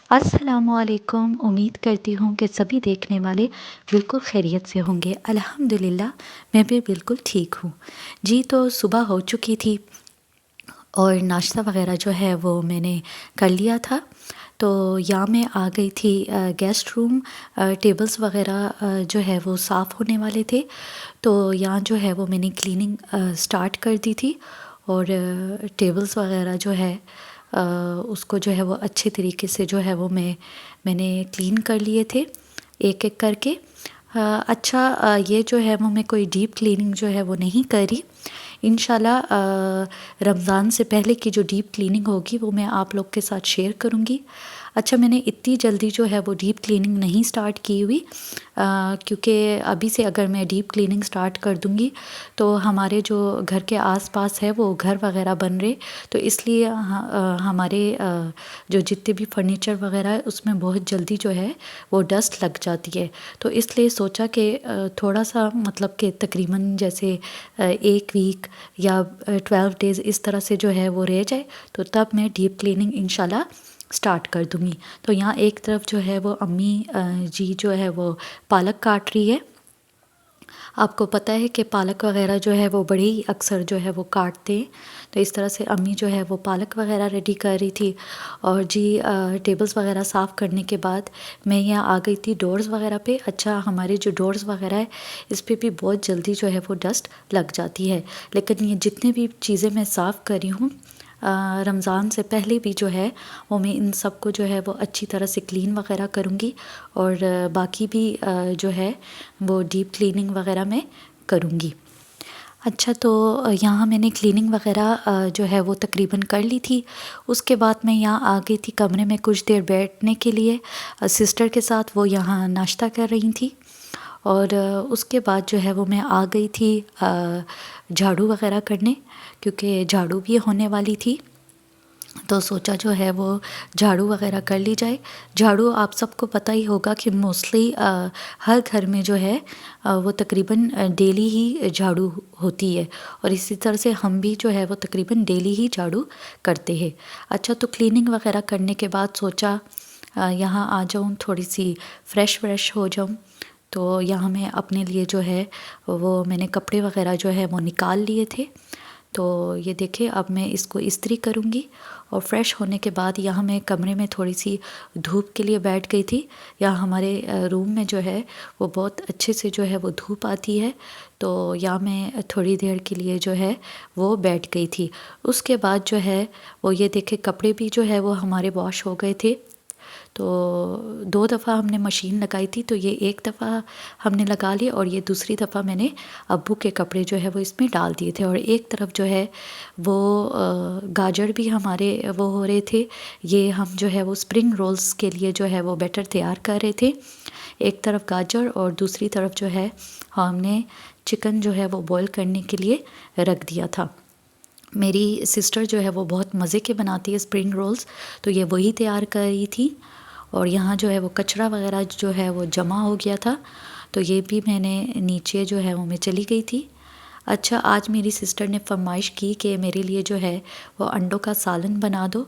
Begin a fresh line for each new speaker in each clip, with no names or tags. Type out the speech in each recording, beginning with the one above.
अस्सलामुअलैकुम। उम्मीद करती हूँ कि सभी देखने वाले बिल्कुल खैरियत से होंगे। अल्हम्दुलिल्लाह मैं भी बिल्कुल ठीक हूँ। जी, तो सुबह हो चुकी थी और नाश्ता वग़ैरह जो है वो मैंने कर लिया था। तो यहाँ मैं आ गई थी गेस्ट रूम। टेबल्स वग़ैरह जो है वो साफ़ होने वाले थे। तो यहाँ जो है वो मैंने क्लीनिंग स्टार्ट कर दी थी और टेबल्स वग़ैरह जो है उसको जो है वो अच्छे तरीके से जो है वो मैंने क्लीन कर लिए थे एक-एक करके। अच्छा, ये जो है वो मैं कोई डीप क्लीनिंग जो है वो नहीं करी। इंशाल्लाह रमज़ान से पहले की जो डीप क्लीनिंग होगी वो मैं आप लोग के साथ शेयर करूँगी। अच्छा, मैंने इतनी जल्दी जो है वो डीप क्लीनिंग नहीं स्टार्ट की हुई, क्योंकि अभी से अगर मैं डीप क्लीनिंग स्टार्ट कर दूँगी तो हमारे जो घर के आस-पास है वो घर वग़ैरह बन रहे, तो इसलिए हमारे जो जितने भी फर्नीचर वग़ैरह है उसमें बहुत जल्दी जो है वो डस्ट लग जाती है। तो इसलिए सोचा कि थोड़ा-सा मतलब कि तकरीबन जैसे 1 वीक या 12 डेज़ इस तरह से जो है वो रह जाए, तो तब मैं डीप क्लीनिंग इंशाल्लाह स्टार्ट कर दूँगी। तो यहाँ एक तरफ जो है वो अम्मी जी जो है वो पालक काट रही है। आपको पता है कि पालक वग़ैरह जो है वो बड़े ही अक्सर जो है वो काटते हैं। तो इस तरह से अम्मी जो है वो पालक वग़ैरह रेडी कर रही थी और जी टेबल्स वग़ैरह साफ़ करने के बाद मैं यहाँ आ गई थी डोर्स वग़ैरह पे। अच्छा, हमारे जो डोर्स वग़ैरह है इस पे भी बहुत जल्दी जो है वो डस्ट लग जाती है। लेकिन ये जितनी भी चीज़ें मैं साफ़ करी हूँ रमज़ान से पहले भी जो है वो मैं इन सब को जो है वो अच्छी तरह से क्लीन वग़ैरह करूँगी और बाकी भी जो है वो डीप क्लीनिंग वग़ैरह मैं करूँगी। अच्छा, तो यहाँ मैंने क्लीनिंग वग़ैरह जो है वो तकरीबन कर ली थी। उसके बाद मैं यहाँ आ गई थी कमरे में कुछ देर बैठने के लिए सिस्टर के साथ। वो यहाँ नाश्ता कर रही थी और उसके बाद जो है वो मैं आ गई थी झाड़ू वग़ैरह करने, क्योंकि झाड़ू भी होने वाली थी। तो सोचा जो है वो झाड़ू वग़ैरह कर ली जाए। झाड़ू आप सबको पता ही होगा कि मोस्टली हर घर में जो है वो तकरीबन डेली ही झाड़ू होती है और इसी तरह से हम भी जो है वो तकरीबन डेली ही झाड़ू करते हैं। अच्छा, तो क्लीनिंग वग़ैरह करने के बाद सोचा यहाँ आ जाऊँ, थोड़ी सी फ्रेश हो जाऊँ। तो यहाँ मैं अपने लिए जो है वो मैंने कपड़े वग़ैरह जो है वो निकाल लिए थे। तो ये देखिए, अब मैं इसको इस्त्री करूँगी और फ्रेश होने के बाद यहाँ मैं कमरे में थोड़ी सी धूप के लिए बैठ गई थी। यहाँ हमारे रूम में जो है वो बहुत अच्छे से जो है वो धूप आती है, तो यहाँ मैं थोड़ी देर के लिए जो है वो बैठ गई थी। उसके बाद जो है वो ये देखे कपड़े भी जो है वो हमारे वॉश हो गए थे। तो 2 दफ़ा हमने मशीन लगाई थी, तो ये एक दफ़ा हमने लगा ली और ये दूसरी दफ़ा मैंने अब्बू के कपड़े जो है वो इसमें डाल दिए थे। और एक तरफ जो है वो गाजर भी हमारे वो हो रहे थे। ये हम जो है वो स्प्रिंग रोल्स के लिए जो है वो बैटर तैयार कर रहे थे। एक तरफ गाजर और दूसरी तरफ जो है हमने चिकन जो है वो बॉईल करने के लिए रख दिया था। मेरी सिस्टर जो है वो बहुत मज़े के बनाती है स्प्रिंग रोल्स, तो ये वही तैयार कर रही थी। और यहाँ जो है वो कचरा वग़ैरह जो है वो जमा हो गया था, तो ये भी मैंने नीचे जो है वो मैं चली गई थी। अच्छा, आज मेरी सिस्टर ने फरमाइश की कि मेरे लिए जो है वो अंडों का सालन बना दो,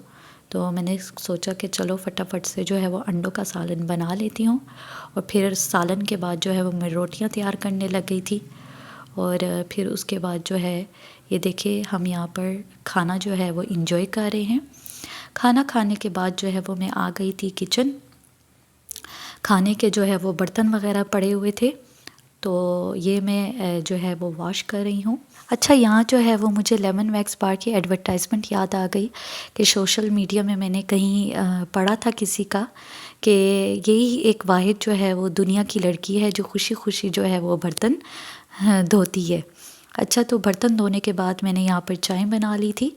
तो मैंने सोचा कि चलो फटाफट से जो है वो अंडों का सालन बना लेती हूँ। और फिर सालन के बाद जो है वो मैं रोटियाँ तैयार करने लग गई थी। और फिर उसके बाद जो है ये देखिए हम यहाँ पर खाना जो है वो इंजॉय कर रहे हैं। खाना खाने के बाद जो है वो मैं आ गई थी किचन। खाने के जो है वो बर्तन वग़ैरह पड़े हुए थे, तो ये मैं जो है वो वॉश कर रही हूँ। अच्छा, यहाँ जो है वो मुझे लेमन वैक्स बार की एडवर्टाइजमेंट याद आ गई कि सोशल मीडिया में मैंने कहीं पढ़ा था किसी का कि यही एक वाहिद जो है वो दुनिया की लड़की है जो खुशी जो है वो बर्तन धोती है। अच्छा, तो बर्तन धोने के बाद मैंने यहाँ पर चाय बना ली थी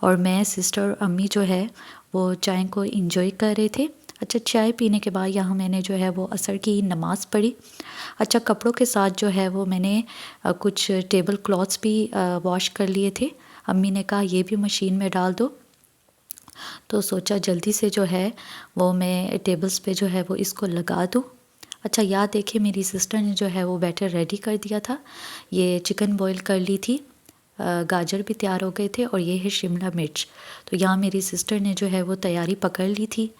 और मैं सिस्टर और अम्मी जो है वो चाय को इंजॉय कर रहे थे। अच्छा, चाय पीने के बाद यहाँ मैंने जो है वो असर की नमाज़ पढ़ी। अच्छा, कपड़ों के साथ जो है वो मैंने कुछ टेबल क्लॉथ्स भी वॉश कर लिए थे। अम्मी ने कहा ये भी मशीन में डाल दो, तो सोचा जल्दी से जो है वो मैं टेबल्स पे जो है वो इसको लगा दूँ। अच्छा, याद देखिए मेरी सिस्टर ने जो है वो बैटर रेडी कर दिया था। ये चिकन बॉईल कर ली थी, गाजर भी तैयार हो गए थे और ये है शिमला मिर्च। तो यहाँ मेरी सिस्टर ने जो है वो तैयारी पकड़ ली थी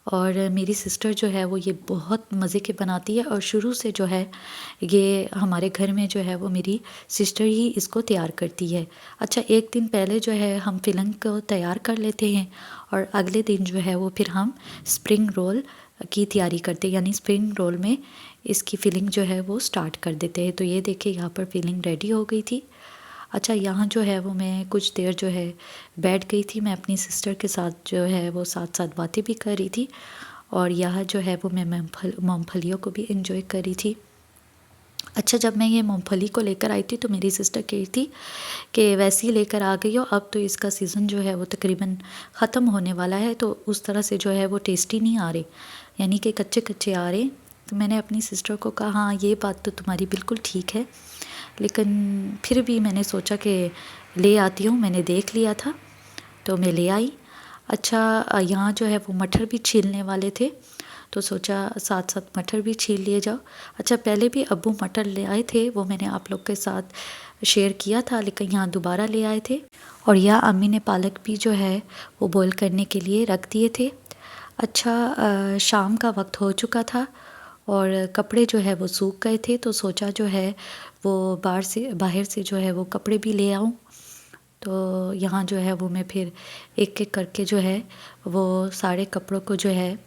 और मेरी सिस्टर जो है वो ये बहुत मज़े के बनाती है और शुरू से जो है ये हमारे घर में जो है वो मेरी सिस्टर ही इसको तैयार करती है। अच्छा, एक दिन पहले जो है हम फिलिंग को तैयार कर लेते हैं और अगले दिन जो है वो फिर हम स्प्रिंग रोल की तैयारी करते हैं, यानी स्प्रिंग रोल में इसकी फिलिंग जो है वो स्टार्ट कर देते हैं। तो ये देखिए यहाँ पर फिलिंग रेडी हो गई थी। अच्छा, यहाँ जो है वो मैं कुछ देर जो है बैठ गई थी, मैं अपनी सिस्टर के साथ जो है वो साथ साथ बातें भी कर रही थी और यहाँ जो है वो मैं मूँगफलियों को भी एंजॉय कर रही थी। अच्छा, जब मैं ये मूँगफली को लेकर आई थी तो मेरी सिस्टर कह रही थी कि वैसे ही लेकर आ गई हो, अब तो इसका सीज़न जो है वो तकरीबन ख़त्म होने वाला है, तो उस तरह से जो है वो टेस्टी नहीं आ रहे, यानी कि कच्चे कच्चे आ रहे। तो मैंने अपनी सिस्टर को कहा, हाँ ये बात तो तुम्हारी बिल्कुल ठीक है, लेकिन फिर भी मैंने सोचा कि ले आती हूँ, मैंने देख लिया था तो मैं ले आई। अच्छा, यहाँ जो है वो मटर भी छीलने वाले थे तो सोचा साथ साथ मटर भी छील लिए जाओ। अच्छा, पहले भी अब्बू मटर ले आए थे, वो मैंने आप लोग के साथ शेयर किया था, लेकिन यहाँ दोबारा ले आए थे और यहाँ अम्मी ने पालक भी जो है वो बॉईल करने के लिए रख दिए थे। अच्छा, शाम का वक्त हो चुका था और कपड़े जो है वो सूख गए थे, तो सोचा जो है वो बाहर से जो है वो कपड़े भी ले आऊँ। तो यहाँ जो है वो मैं फिर एक एक करके जो है वो सारे कपड़ों को जो है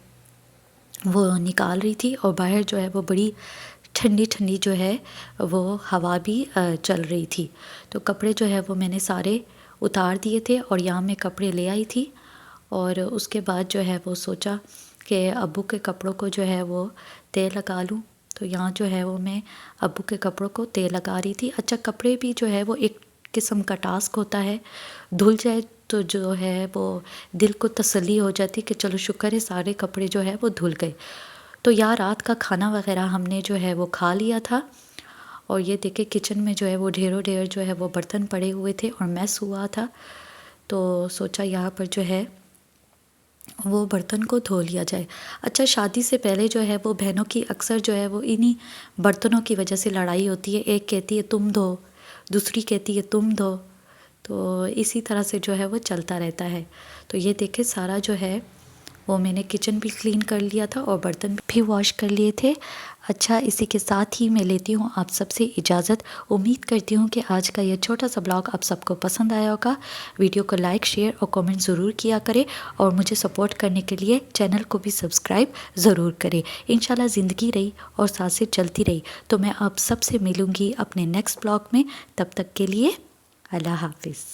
वो निकाल रही थी और बाहर जो है वो बड़ी ठंडी ठंडी जो है वो हवा भी चल रही थी। तो कपड़े जो है वो मैंने सारे उतार दिए थे और यहाँ मैं कपड़े ले आई थी और उसके बाद जो है वो सोचा कि अब्बू के कपड़ों को जो है वो तेल लगा लूँ। तो यहाँ जो है वो मैं अब्बू के कपड़ों को तेल लगा रही थी। अच्छा, कपड़े भी जो है वो एक किस्म का टास्क होता है, धुल जाए तो जो है वो दिल को तसल्ली हो जाती कि चलो शुक्र है सारे कपड़े जो है वो धुल गए। तो यार रात का खाना वगैरह हमने जो है वो खा लिया था और ये देखे किचन में जो है वो ढेरों ढेर जो है वो बर्तन पड़े हुए थे और मैस हुआ था। तो सोचा यहाँ पर जो है वो बर्तन को धो लिया जाए। अच्छा, शादी से पहले जो है वो बहनों की अक्सर जो है वो इन्हीं बर्तनों की वजह से लड़ाई होती है। एक कहती है तुम धो, दूसरी कहती है तुम धो, तो इसी तरह से जो है वो चलता रहता है। तो ये देखे सारा जो है वो मैंने किचन भी क्लीन कर लिया था और बर्तन भी वॉश कर लिए थे। अच्छा, इसी के साथ ही मैं लेती हूँ आप सबसे इजाज़त। उम्मीद करती हूँ कि आज का ये छोटा सा ब्लॉग आप सबको पसंद आया होगा। वीडियो को लाइक, शेयर और कमेंट ज़रूर किया करें और मुझे सपोर्ट करने के लिए चैनल को भी सब्सक्राइब ज़रूर करें। इंशाल्लाह ज़िंदगी रही और साथ से चलती रही तो मैं आप सबसे मिलूँगी अपने नेक्स्ट ब्लॉग में। तब तक के लिए अल्लाह हाफिज़।